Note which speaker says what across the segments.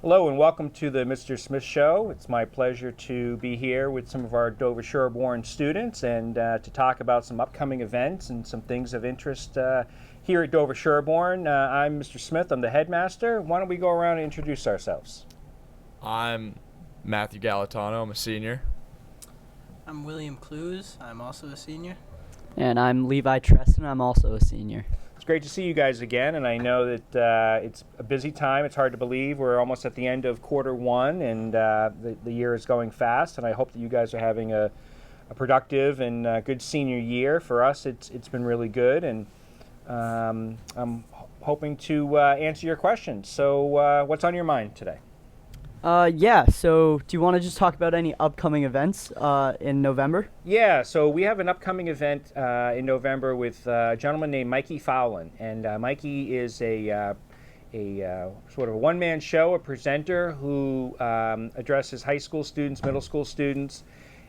Speaker 1: Hello and welcome to the Mr. Smith Show. It's my pleasure to be here with some of our Dover Sherborne students and to talk about some upcoming events and some things of interest here at Dover Sherborne. I'm Mr. Smith, I'm the headmaster. Why don't we go around and introduce ourselves?
Speaker 2: I'm Matthew Galatano. I'm a senior.
Speaker 3: I'm William Clues. I'm also a senior.
Speaker 4: And I'm Levi Treston. I'm also a senior.
Speaker 1: It's great to see you guys again, and I know that it's a busy time. It's hard to believe we're almost at the end of quarter one, and the year is going fast, and I hope that you guys are having a productive and good senior year. For us, it's been really good, and I'm hoping to answer your questions. So what's on your mind today?
Speaker 4: So do you want to just talk about any upcoming events in November?
Speaker 1: Yeah, so we have an upcoming event in November with a gentleman named Mikey Fowlin, and Mikey is a sort of a one-man show, a presenter who addresses high school students, middle school students,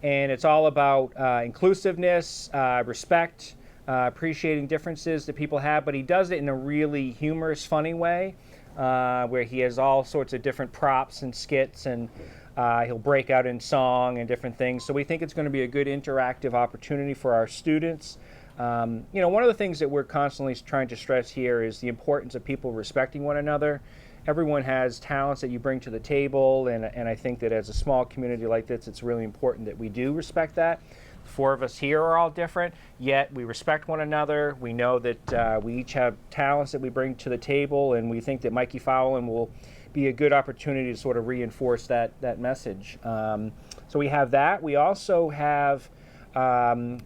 Speaker 1: and it's all about inclusiveness, respect, appreciating differences that people have, but he does it in a really humorous, funny way. Where he has all sorts of different props and skits, and he'll break out in song and different things. So we think it's going to be a good interactive opportunity for our students. One of the things that we're constantly trying to stress here is the importance of people respecting one another. Everyone has talents that you bring to the table, and I think that as a small community like this, it's really important that we do respect that. The four of us here are all different, yet we respect one another. We know that we each have talents that we bring to the table, and we think that Mikey Fowlin will be a good opportunity to sort of reinforce that message. So we have that. We also have,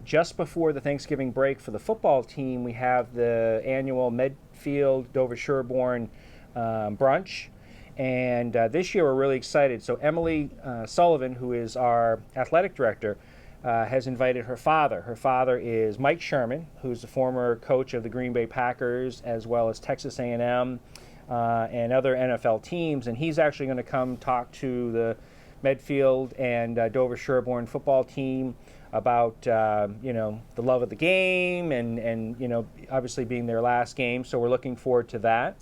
Speaker 1: just before the Thanksgiving break for the football team, we have the annual Medfield Dover Sherborne brunch. And this year we're really excited. So Emily Sullivan, who is our athletic director, has invited her father. Her father is Mike Sherman, who's the former coach of the Green Bay Packers as well as Texas A&M and other NFL teams, and he's actually going to come talk to the Medfield and Dover Sherborne football team about the love of the game and obviously being their last game. So we're looking forward to that.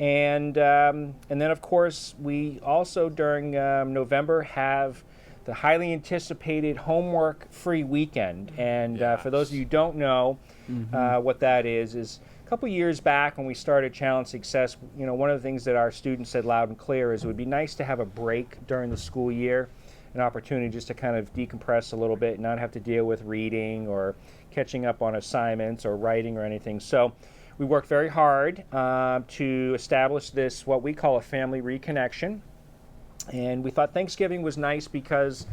Speaker 1: And then of course we also during November have the highly anticipated homework-free weekend. And for those of you who don't know what that is a couple years back when we started Challenge Success, one of the things that our students said loud and clear is it would be nice to have a break during the school year, an opportunity just to kind of decompress a little bit and not have to deal with reading or catching up on assignments or writing or anything. So we worked very hard to establish this, what we call a family reconnection. And we thought Thanksgiving was nice because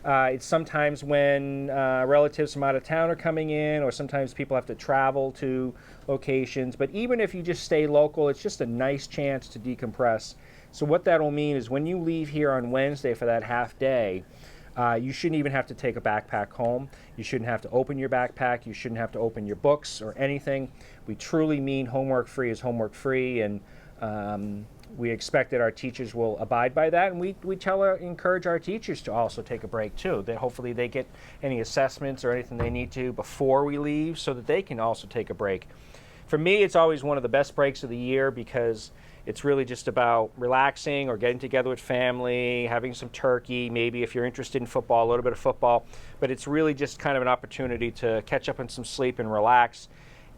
Speaker 1: it's sometimes when relatives from out of town are coming in, or sometimes people have to travel to locations. But even if you just stay local, it's just a nice chance to decompress. So what that will mean is when you leave here on Wednesday for that half day, you shouldn't even have to take a backpack home. You shouldn't have to open your backpack. You shouldn't have to open your books or anything. We truly mean homework free is homework free, and we expect that our teachers will abide by that, and we encourage our teachers to also take a break too. That hopefully they get any assessments or anything they need to before we leave so that they can also take a break. For me, it's always one of the best breaks of the year because it's really just about relaxing or getting together with family, having some turkey, maybe if you're interested in football, a little bit of football, but it's really just kind of an opportunity to catch up on some sleep and relax.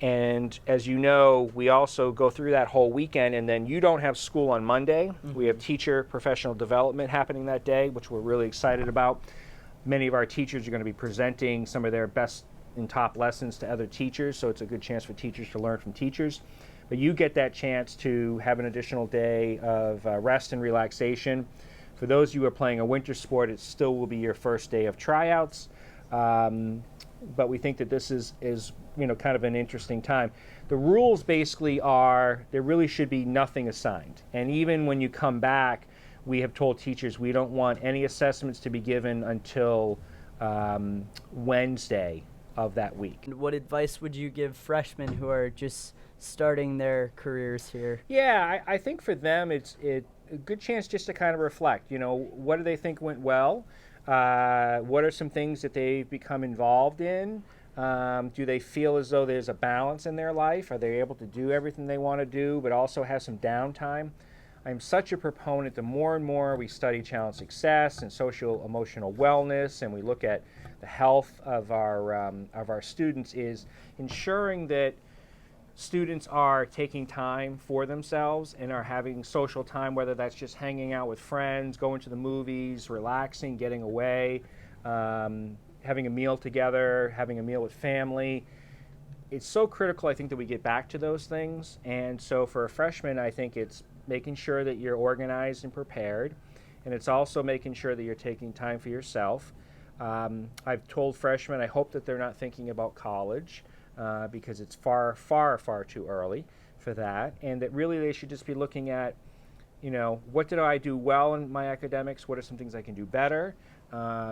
Speaker 1: And as you know, we also go through that whole weekend, and then you don't have school on Monday. We have teacher professional development happening that day, which we're really excited about. Many of our teachers are going to be presenting some of their best and top lessons to other teachers, so it's a good chance for teachers to learn from teachers. But you get that chance to have an additional day of rest and relaxation. For those of you who are playing a winter sport, it still will be your first day of tryouts. But we think that this is kind of an interesting time. The rules basically are there really should be nothing assigned. And even when you come back, we have told teachers we don't want any assessments to be given until Wednesday of that week.
Speaker 4: What advice would you give freshmen who are just starting their careers here?
Speaker 1: Yeah, I think for them it's a good chance just to kind of reflect. What do they think went well? What are some things that they've become involved in? Do they feel as though there's a balance in their life? Are they able to do everything they want to do but also have some downtime? I'm such a proponent, the more and more we study child success and social emotional wellness, and we look at the health of our students, is ensuring that students are taking time for themselves and are having social time, whether that's just hanging out with friends, going to the movies, relaxing, getting away, having a meal together, having a meal with family. It's so critical, I think, that we get back to those things. And so for a freshman, I think it's making sure that you're organized and prepared. And it's also making sure that you're taking time for yourself. I've told freshmen, I hope that they're not thinking about college because it's far, far, far too early for that. And that really they should just be looking at, what did I do well in my academics? What are some things I can do better?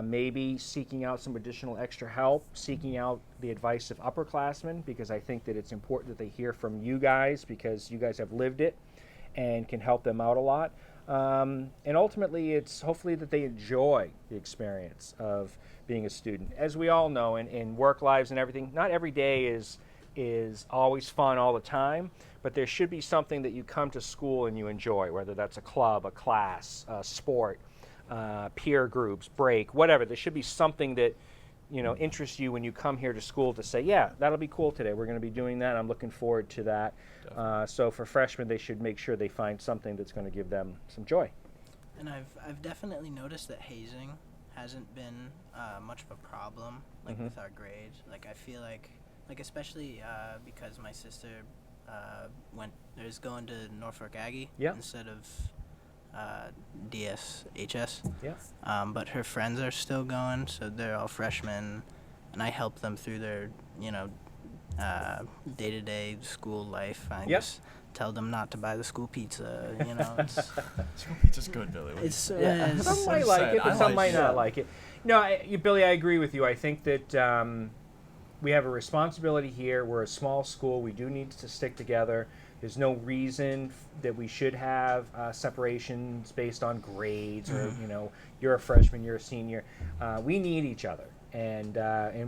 Speaker 1: Maybe seeking out some additional extra help, seeking out the advice of upperclassmen, because I think that it's important that they hear from you guys because you guys have lived it and can help them out a lot. And ultimately, it's hopefully that they enjoy the experience of being a student. As we all know, in work lives and everything, not every day is always fun all the time, but there should be something that you come to school and you enjoy, whether that's a club, a class, a sport, peer groups, break, whatever. There should be something that interests you when you come here to school to say, yeah, that'll be cool today. We're going to be doing that. I'm looking forward to that. So for freshmen, they should make sure they find something that's going to give them some joy.
Speaker 3: And I've definitely noticed that hazing hasn't been much of a problem, with our grades. I feel like especially because my sister is going to Norfolk Aggie instead of DSHS.
Speaker 1: Yeah.
Speaker 3: But her friends are still going, so they're all freshmen, and I help them through their, day-to-day school life. I just tell them not to buy the school pizza,
Speaker 2: School pizza's good, Billy.
Speaker 1: Some might like it, but some might not like it. No, Billy, I agree with you. I think that we have a responsibility here. We're a small school. We do need to stick together. There's no reason that we should have separations based on grades or, you're a freshman, you're a senior. We need each other. And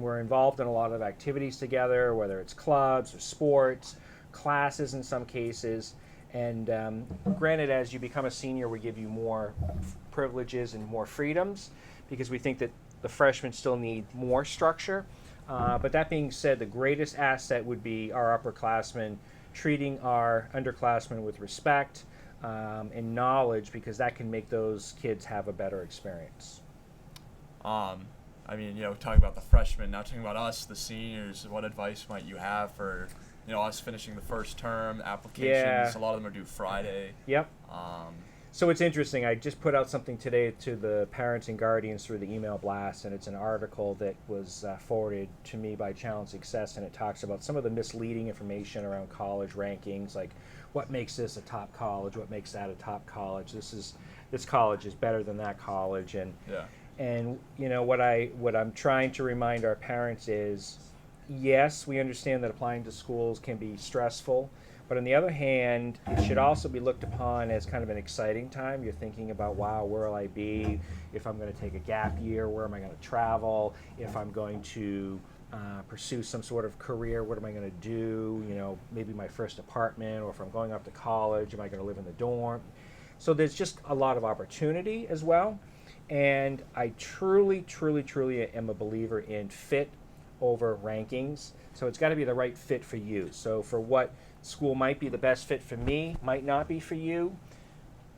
Speaker 1: we're involved in a lot of activities together, whether it's clubs or sports, classes in some cases. And granted, as you become a senior, we give you more privileges and more freedoms because we think that the freshmen still need more structure. But that being said, the greatest asset would be our upperclassmen treating our underclassmen with respect and knowledge, because that can make those kids have a better experience.
Speaker 2: Talking about the freshmen, now talking about us, the seniors, what advice might you have for, us finishing the first term, applications?
Speaker 1: Yeah.
Speaker 2: A lot of them are due Friday.
Speaker 1: Yep. So it's interesting. I just put out something today to the parents and guardians through the email blast, and it's an article that was forwarded to me by Challenge Success, and it talks about some of the misleading information around college rankings, like what makes this a top college, what makes that a top college. This college is better than that college, and what I'm trying to remind our parents is, yes, we understand that applying to schools can be stressful. But on the other hand, it should also be looked upon as kind of an exciting time. You're thinking about, wow, where will I be? If I'm going to take a gap year, where am I going to travel? If I'm going to pursue some sort of career, what am I going to do? Maybe my first apartment, or if I'm going off to college, am I going to live in the dorm? So there's just a lot of opportunity as well. And I truly, truly, truly am a believer in fit over rankings. So it's got to be the right fit for you. So for what school might be the best fit for me, might not be for you,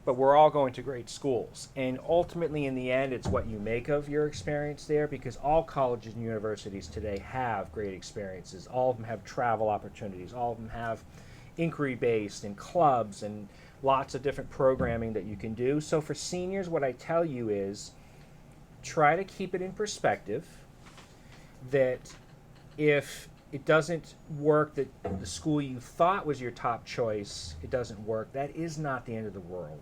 Speaker 1: but we're all going to great schools. And ultimately, in the end, it's what you make of your experience there, because all colleges and universities today have great experiences. All of them have travel opportunities. All of them have inquiry-based and clubs and lots of different programming that you can do. So for seniors, what I tell you is try to keep it in perspective that if it doesn't work, that the school you thought was your top choice, it doesn't work, that is not the end of the world.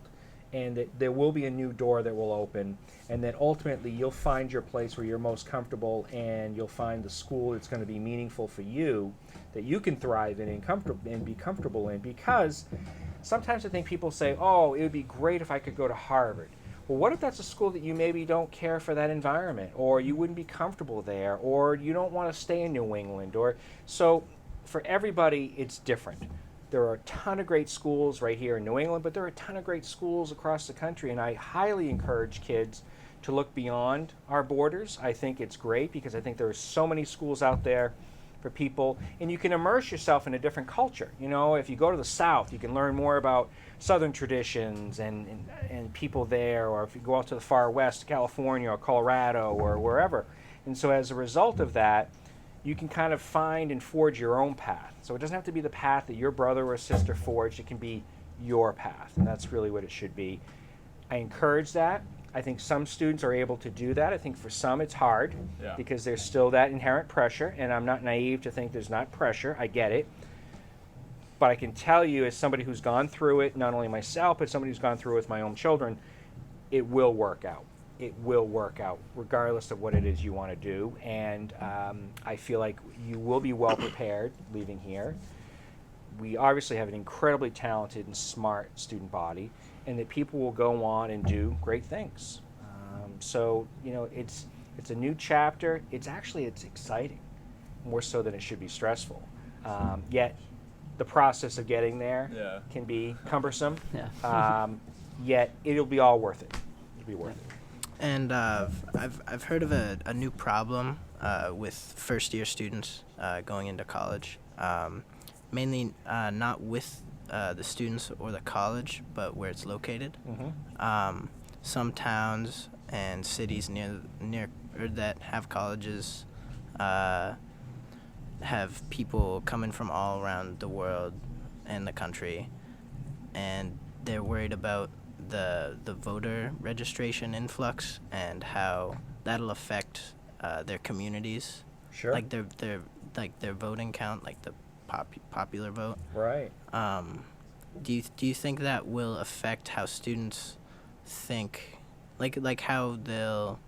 Speaker 1: And that there will be a new door that will open, and that ultimately you'll find your place where you're most comfortable, and you'll find the school that's going to be meaningful for you, that you can thrive in and be comfortable in. Because sometimes I think people say, oh, it would be great if I could go to Harvard. Well, what if that's a school that you maybe don't care for that environment, or you wouldn't be comfortable there, or you don't want to stay in New England? Or so for everybody, it's different. There are a ton of great schools right here in New England, but there are a ton of great schools across the country, and I highly encourage kids to look beyond our borders. I think it's great because I think there are so many schools out there for people, and you can immerse yourself in a different culture. You know, if you go to the South, you can learn more about Southern traditions and people there, or if you go out to the far West, California or Colorado or wherever. And so as a result of that, you can kind of find and forge your own path. So it doesn't have to be the path that your brother or sister forged. It can be your path, and that's really what it should be. I encourage that. I think some students are able to do that. I think for some it's hard because there's still that inherent pressure, and I'm not naive to think there's not pressure. I get it. But I can tell you, as somebody who's gone through it, not only myself, but somebody who's gone through it with my own children, it will work out. It will work out, regardless of what it is you want to do. And I feel like you will be well prepared leaving here. We obviously have an incredibly talented and smart student body, and that people will go on and do great things. So, you know, it's a new chapter. It's exciting, more so than it should be stressful. Yet, the process of getting there can be cumbersome. Yet, it'll be all worth it. It'll be worth it.
Speaker 3: And I've heard of a new problem with first-year students going into college, mainly not with the students or the college, but where it's located. Some towns and cities near or that have colleges have people coming from all around the world and the country, and they're worried about the voter registration influx and how that'll affect their communities.
Speaker 1: Sure.
Speaker 3: Like their voting count, like the popular vote.
Speaker 1: Right.
Speaker 3: Do you think that will affect how students think, like how they'll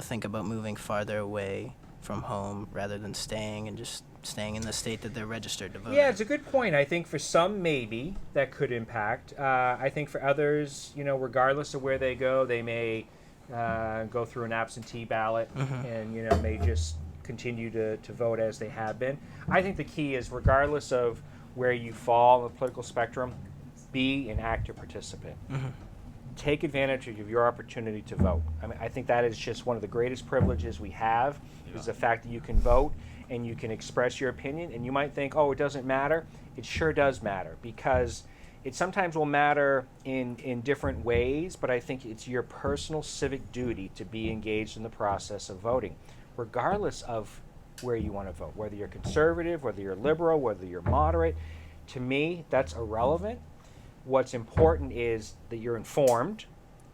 Speaker 3: think about moving farther away from home rather than staying in the state that they're registered to vote?
Speaker 1: Yeah, it's a good point. I think for some, maybe that could impact. I think for others, you know, regardless of where they go, they may go through an absentee ballot and, you know, may just continue to vote as they have been. I think the key is, regardless of where you fall on the political spectrum, be an active participant. Take advantage of your opportunity to vote. I mean, I think that is just one of the greatest privileges we have, is the fact that you can vote and you can express your opinion. And you might think, oh, it doesn't matter. It sure does matter, because it sometimes will matter in different ways, but I think it's your personal civic duty to be engaged in the process of voting, regardless of where you want to vote, whether you're conservative, whether you're liberal, whether you're moderate. To me, that's irrelevant. What's important is that you're informed,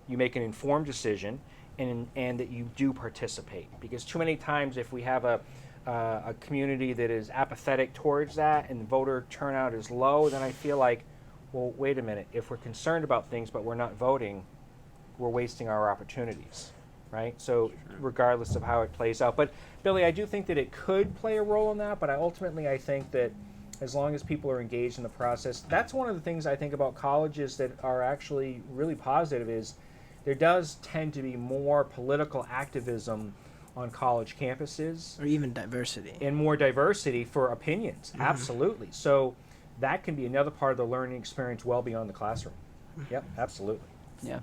Speaker 1: you make an informed decision, and that you do participate. Because too many times, if we have a community that is apathetic towards that and voter turnout is low, then I feel like, well, wait a minute. If we're concerned about things but we're not voting, we're wasting our opportunities, right? So regardless of how it plays out. But Billy, I do think that it could play a role in that, but I think that as long as people are engaged in the process, that's one of the things I think about colleges that are actually really positive, is there does tend to be more political activism on college campuses.
Speaker 3: Or even diversity.
Speaker 1: And more diversity for opinions, absolutely. So that can be another part of the learning experience well beyond the classroom. Yep, absolutely.
Speaker 4: Yeah.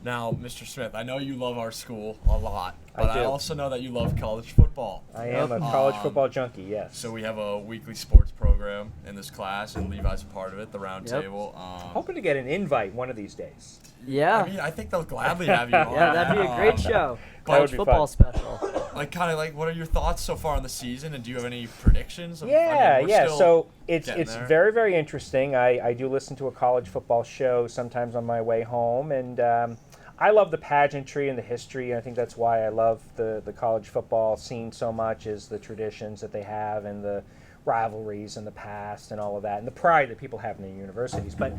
Speaker 2: Now, Mr. Smith, I know you love our school a lot, but
Speaker 1: I do.
Speaker 2: I also know that you love college football.
Speaker 1: I am a college football junkie, yes.
Speaker 2: So we have a weekly sports program in this class, and Levi's a part of it, the round table.
Speaker 1: Hoping to get an invite one of these days.
Speaker 4: Yeah.
Speaker 2: I mean, I think they'll gladly have you on.
Speaker 4: Yeah, that'd be a great show.
Speaker 1: That would
Speaker 4: College
Speaker 1: be
Speaker 4: football
Speaker 1: fun.
Speaker 4: special.
Speaker 2: Like, what are your thoughts so far on the season, and do you have any predictions?
Speaker 1: Yeah,
Speaker 2: we're still
Speaker 1: So it's
Speaker 2: getting there.
Speaker 1: very, very interesting. I do listen to a college football show sometimes on my way home, and I love the pageantry and the history, and I think that's why I love the college football scene so much, is the traditions that they have and the rivalries in the past and all of that, and the pride that people have in their universities. But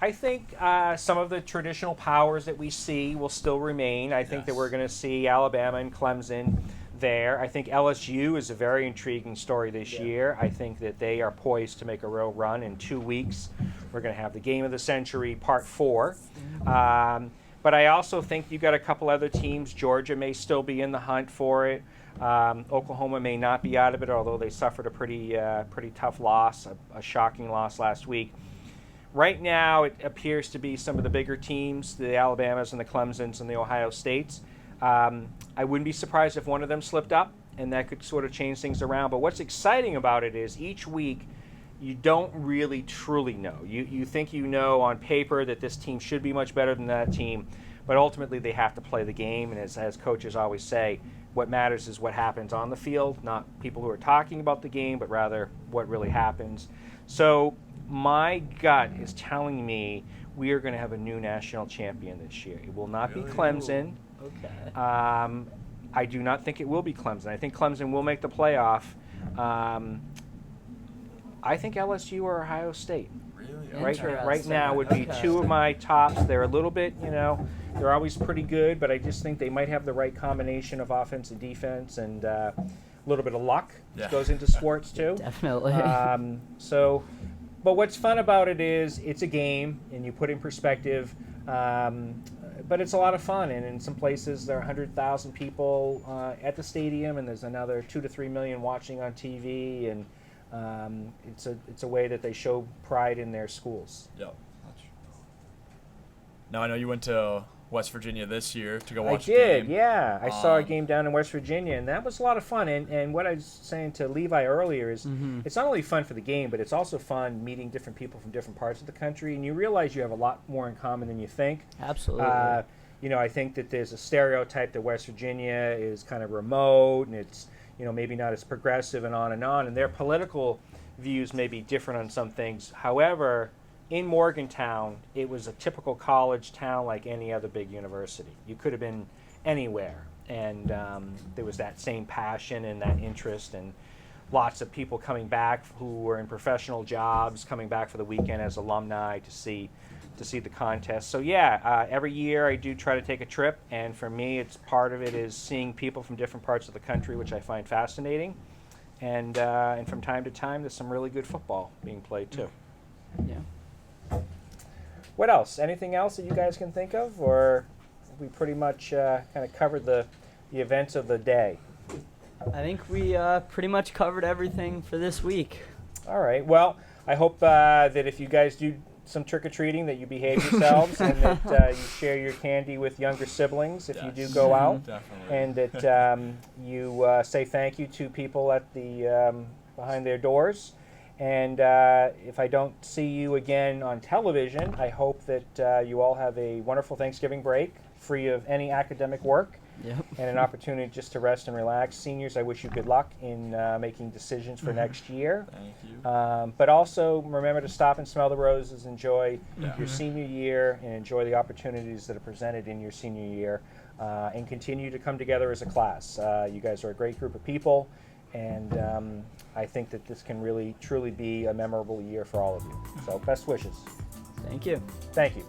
Speaker 1: I think some of the traditional powers that we see will still remain. I think that we're going to see Alabama and Clemson there. I think LSU is a very intriguing story this year. I think that they are poised to make a real run. In 2 weeks, we're going to have the Game of the Century Part 4. But I also think you've got a couple other teams. Georgia may still be in the hunt for it. Oklahoma may not be out of it, although they suffered a pretty tough loss, a shocking loss last week. Right now, it appears to be some of the bigger teams, the Alabamas and the Clemsons and the Ohio States. I wouldn't be surprised if one of them slipped up, and that could sort of change things around. But what's exciting about it is each week you don't really truly know. You think you know on paper that this team should be much better than that team, but ultimately they have to play the game. And as coaches always say, what matters is what happens on the field, not people who are talking about the game, but rather what really happens. So my gut is telling me we are going to have a new national champion this year. It will not be Clemson.
Speaker 4: Okay.
Speaker 1: I do not think it will be Clemson. I think Clemson will make the playoff. I think LSU or Ohio State.
Speaker 2: Really?
Speaker 1: Right now would be two of my tops. They're a little bit, they're always pretty good, but I just think they might have the right combination of offense and defense, and a little bit of luck goes into sports too.
Speaker 4: Definitely.
Speaker 1: But what's fun about it is it's a game, and you put in perspective. But it's a lot of fun, and in some places there are 100,000 people at the stadium, and there's another 2 to 3 million watching on TV, and it's a way that they show pride in their schools.
Speaker 2: Yep. Now I know you went to West Virginia this year to go watch
Speaker 1: I
Speaker 2: a
Speaker 1: did,
Speaker 2: game.
Speaker 1: yeah. I saw a game down in West Virginia, and that was a lot of fun. And what I was saying to Levi earlier is it's not only fun for the game, but it's also fun meeting different people from different parts of the country, and you realize you have a lot more in common than you think.
Speaker 4: Absolutely.
Speaker 1: I think that there's a stereotype that West Virginia is kind of remote, and it's maybe not as progressive, and on, and their political views may be different on some things. However, in Morgantown, it was a typical college town like any other big university. You could have been anywhere, and there was that same passion and that interest, and lots of people coming back who were in professional jobs, coming back for the weekend as alumni to see the contest. So every year I do try to take a trip, and for me, it's part of it is seeing people from different parts of the country, which I find fascinating, and from time to time, there's some really good football being played too.
Speaker 4: Yeah.
Speaker 1: What else? Anything else that you guys can think of, or we pretty much kind of covered the events of the day?
Speaker 4: I think we pretty much covered everything for this week.
Speaker 1: All right. Well, I hope that if you guys do some trick-or-treating, that you behave yourselves and that you share your candy with younger siblings if you do go out.
Speaker 2: Definitely.
Speaker 1: And that you say thank you to people at the behind their doors. And if I don't see you again on television, I hope that you all have a wonderful Thanksgiving break, free of any academic work, and an opportunity just to rest and relax. Seniors, I wish you good luck in making decisions for next year.
Speaker 2: Thank you.
Speaker 1: But also remember to stop and smell the roses, enjoy your senior year, and enjoy the opportunities that are presented in your senior year, and continue to come together as a class. You guys are a great group of people. And I think that this can really, truly be a memorable year for all of you. So best wishes.
Speaker 4: Thank you.
Speaker 1: Thank you.